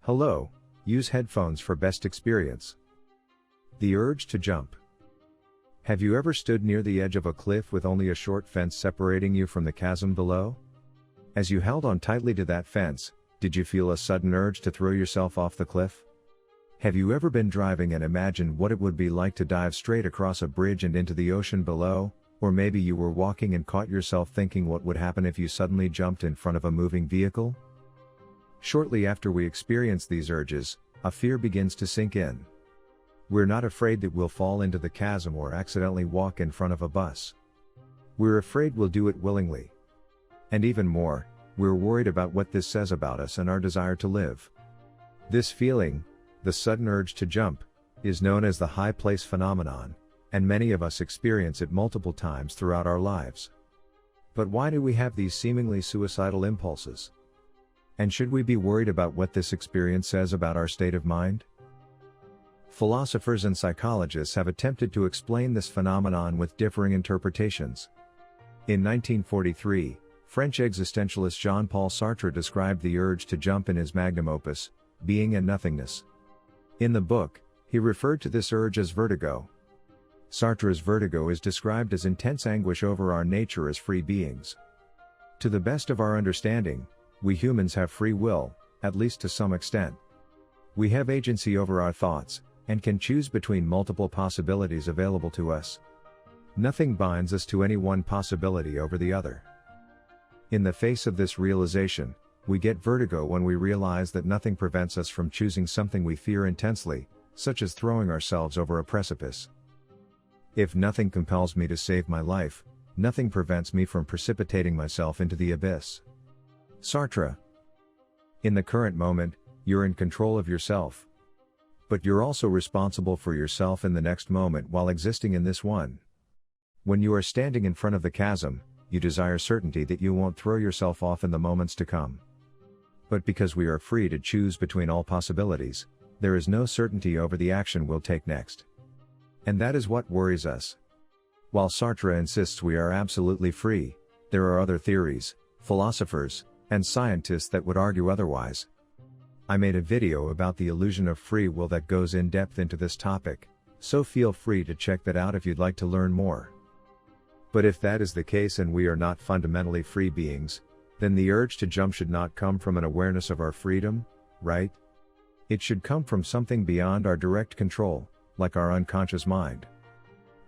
Hello, use headphones for best experience. The urge to jump. Have you ever stood near the edge of a cliff with only a short fence separating you from the chasm below? As you held on tightly to that fence, did you feel a sudden urge to throw yourself off the cliff? Have you ever been driving and imagined what it would be like to dive straight across a bridge and into the ocean below? Or maybe you were walking and caught yourself thinking what would happen if you suddenly jumped in front of a moving vehicle? Shortly after we experience these urges, a fear begins to sink in. We're not afraid that we'll fall into the chasm or accidentally walk in front of a bus. We're afraid we'll do it willingly. And even more, we're worried about what this says about us and our desire to live. This feeling, the sudden urge to jump, is known as the high place phenomenon, and many of us experience it multiple times throughout our lives. But why do we have these seemingly suicidal impulses? And should we be worried about what this experience says about our state of mind? Philosophers and psychologists have attempted to explain this phenomenon with differing interpretations. In 1943, French existentialist Jean-Paul Sartre described the urge to jump in his magnum opus, Being and Nothingness. In the book, he referred to this urge as vertigo. Sartre's vertigo is described as intense anguish over our nature as free beings. To the best of our understanding, we humans have free will, at least to some extent. We have agency over our thoughts, and can choose between multiple possibilities available to us. Nothing binds us to any one possibility over the other. In the face of this realization, we get vertigo when we realize that nothing prevents us from choosing something we fear intensely, such as throwing ourselves over a precipice. If nothing compels me to save my life, nothing prevents me from precipitating myself into the abyss. Sartre. In the current moment, you're in control of yourself. But you're also responsible for yourself in the next moment while existing in this one. When you are standing in front of the chasm, you desire certainty that you won't throw yourself off in the moments to come. But because we are free to choose between all possibilities, there is no certainty over the action we'll take next. And that is what worries us. While Sartre insists we are absolutely free, there are other theories, philosophers, and scientists that would argue otherwise. I made a video about the illusion of free will that goes in depth into this topic, so feel free to check that out if you'd like to learn more. But if that is the case and we are not fundamentally free beings, then the urge to jump should not come from an awareness of our freedom, right? It should come from something beyond our direct control, like our unconscious mind.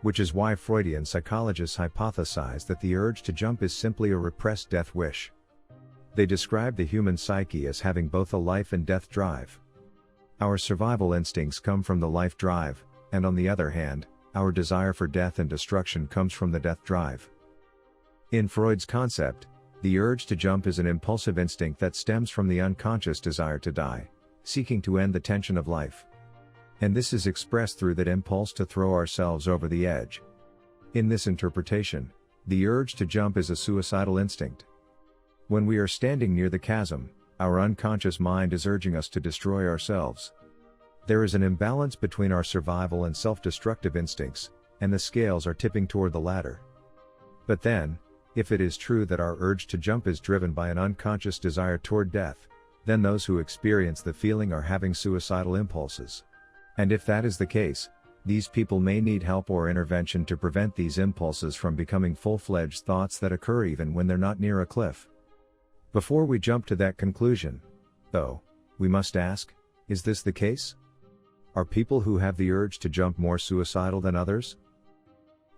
Which is why Freudian psychologists hypothesize that the urge to jump is simply a repressed death wish. They describe the human psyche as having both a life and death drive. Our survival instincts come from the life drive, and on the other hand, our desire for death and destruction comes from the death drive. In Freud's concept, the urge to jump is an impulsive instinct that stems from the unconscious desire to die, seeking to end the tension of life. And this is expressed through that impulse to throw ourselves over the edge. In this interpretation, the urge to jump is a suicidal instinct. When we are standing near the chasm, our unconscious mind is urging us to destroy ourselves. There is an imbalance between our survival and self-destructive instincts, and the scales are tipping toward the latter. But then, if it is true that our urge to jump is driven by an unconscious desire toward death, then those who experience the feeling are having suicidal impulses. And if that is the case, these people may need help or intervention to prevent these impulses from becoming full-fledged thoughts that occur even when they're not near a cliff. Before we jump to that conclusion, though, we must ask, is this the case? Are people who have the urge to jump more suicidal than others?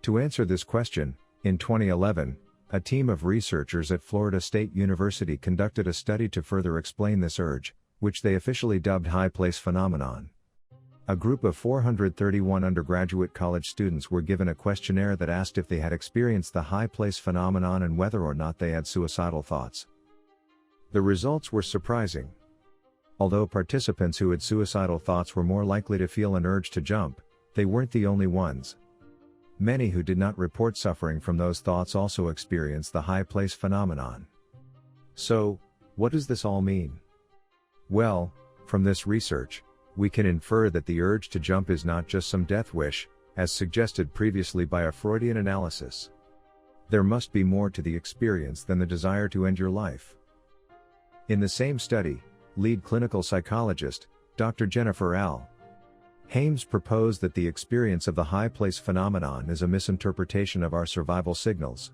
To answer this question, in 2011, a team of researchers at Florida State University conducted a study to further explain this urge, which they officially dubbed high place phenomenon. A group of 431 undergraduate college students were given a questionnaire that asked if they had experienced the high place phenomenon and whether or not they had suicidal thoughts. The results were surprising. Although participants who had suicidal thoughts were more likely to feel an urge to jump, they weren't the only ones. Many who did not report suffering from those thoughts also experienced the high place phenomenon. So, what does this all mean? Well, from this research, we can infer that the urge to jump is not just some death wish, as suggested previously by a Freudian analysis. There must be more to the experience than the desire to end your life. In the same study, lead clinical psychologist, Dr. Jennifer L. Hames proposed that the experience of the high place phenomenon is a misinterpretation of our survival signals.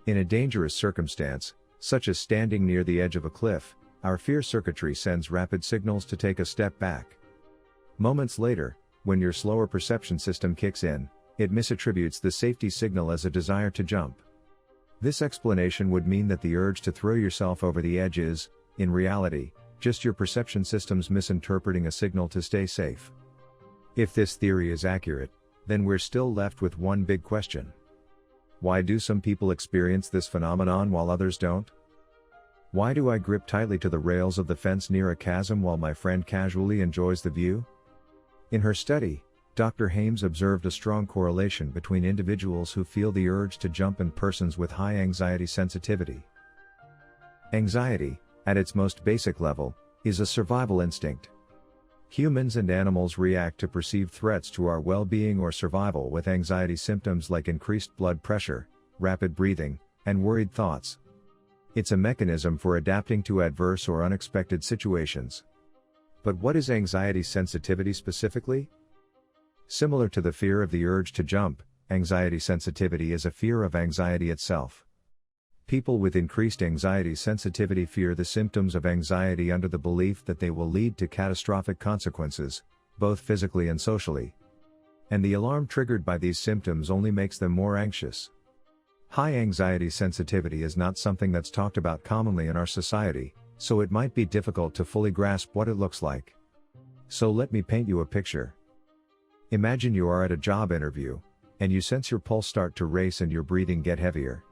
In a dangerous circumstance, such as standing near the edge of a cliff, our fear circuitry sends rapid signals to take a step back. Moments later, when your slower perception system kicks in, it misattributes the safety signal as a desire to jump. This explanation would mean that the urge to throw yourself over the edge is, in reality, just your perception system's misinterpreting a signal to stay safe. If this theory is accurate, then we're still left with one big question. Why do some people experience this phenomenon while others don't? Why do I grip tightly to the rails of the fence near a chasm while my friend casually enjoys the view? In her study, Dr. Hames observed a strong correlation between individuals who feel the urge to jump and persons with high anxiety sensitivity. Anxiety, at its most basic level, is a survival instinct. Humans and animals react to perceived threats to our well-being or survival with anxiety symptoms like increased blood pressure, rapid breathing, and worried thoughts. It's a mechanism for adapting to adverse or unexpected situations. But what is anxiety sensitivity specifically? Similar to the fear of the urge to jump, anxiety sensitivity is a fear of anxiety itself. People with increased anxiety sensitivity fear the symptoms of anxiety under the belief that they will lead to catastrophic consequences, both physically and socially. And the alarm triggered by these symptoms only makes them more anxious. High anxiety sensitivity is not something that's talked about commonly in our society, so it might be difficult to fully grasp what it looks like. So let me paint you a picture. Imagine you are at a job interview, and you sense your pulse start to race and your breathing get heavier.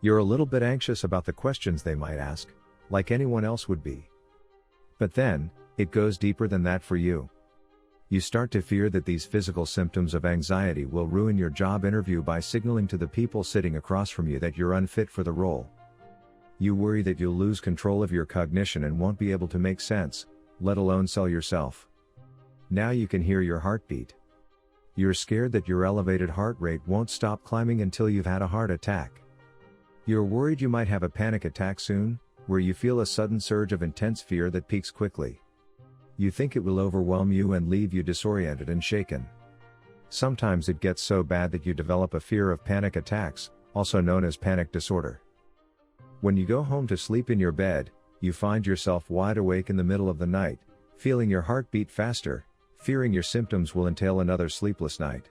You're a little bit anxious about the questions they might ask, like anyone else would be. But then, it goes deeper than that for you. You start to fear that these physical symptoms of anxiety will ruin your job interview by signaling to the people sitting across from you that you're unfit for the role. You worry that you'll lose control of your cognition and won't be able to make sense, let alone sell yourself. Now you can hear your heartbeat. You're scared that your elevated heart rate won't stop climbing until you've had a heart attack. You're worried you might have a panic attack soon, where you feel a sudden surge of intense fear that peaks quickly. You think it will overwhelm you and leave you disoriented and shaken. Sometimes it gets so bad that you develop a fear of panic attacks, also known as panic disorder. When you go home to sleep in your bed, you find yourself wide awake in the middle of the night, feeling your heart beat faster, fearing your symptoms will entail another sleepless night.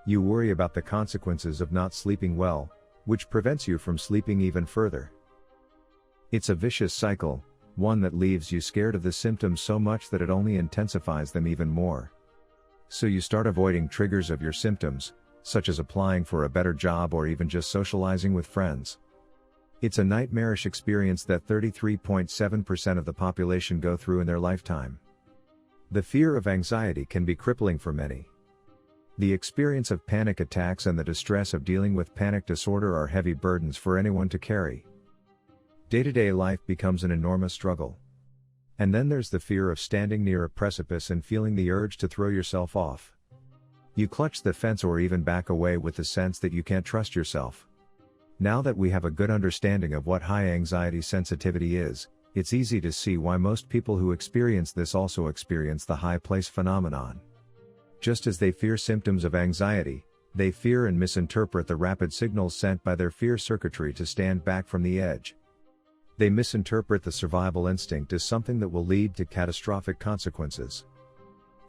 You worry about the consequences of not sleeping well, which prevents you from sleeping even further. It's a vicious cycle, one that leaves you scared of the symptoms so much that it only intensifies them even more. So you start avoiding triggers of your symptoms, such as applying for a better job or even just socializing with friends. It's a nightmarish experience that 33.7% of the population go through in their lifetime. The fear of anxiety can be crippling for many. The experience of panic attacks and the distress of dealing with panic disorder are heavy burdens for anyone to carry. Day-to-day life becomes an enormous struggle. And then there's the fear of standing near a precipice and feeling the urge to throw yourself off. You clutch the fence or even back away with the sense that you can't trust yourself. Now that we have a good understanding of what high anxiety sensitivity is, it's easy to see why most people who experience this also experience the high place phenomenon. Just as they fear symptoms of anxiety, they fear and misinterpret the rapid signals sent by their fear circuitry to stand back from the edge. They misinterpret the survival instinct as something that will lead to catastrophic consequences.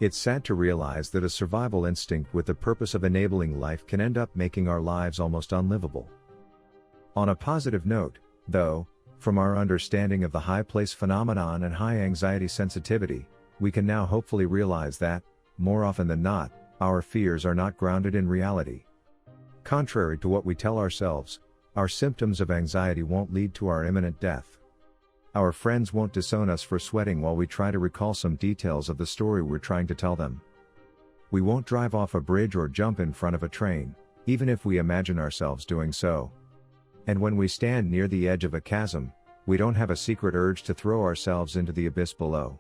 It's sad to realize that a survival instinct with the purpose of enabling life can end up making our lives almost unlivable. On a positive note, though, from our understanding of the high place phenomenon and high anxiety sensitivity, we can now hopefully realize that, more often than not, our fears are not grounded in reality. Contrary to what we tell ourselves, our symptoms of anxiety won't lead to our imminent death. Our friends won't disown us for sweating while we try to recall some details of the story we're trying to tell them. We won't drive off a bridge or jump in front of a train, even if we imagine ourselves doing so. And when we stand near the edge of a chasm, we don't have a secret urge to throw ourselves into the abyss below.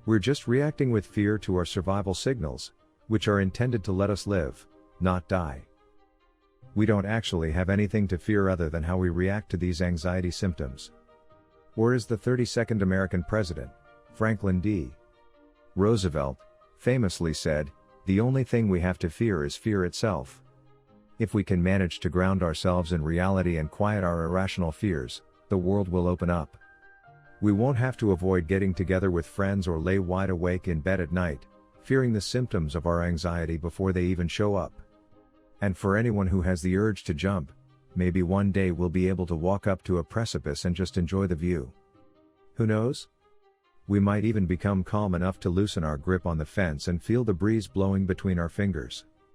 We're just reacting with fear to our survival signals, which are intended to let us live, not die. We don't actually have anything to fear other than how we react to these anxiety symptoms. Or as the 32nd American president, Franklin D. Roosevelt, famously said, "The only thing we have to fear is fear itself." If we can manage to ground ourselves in reality and quiet our irrational fears, the world will open up. We won't have to avoid getting together with friends or lay wide awake in bed at night, fearing the symptoms of our anxiety before they even show up. And for anyone who has the urge to jump, maybe one day we'll be able to walk up to a precipice and just enjoy the view. Who knows? We might even become calm enough to loosen our grip on the fence and feel the breeze blowing between our fingers.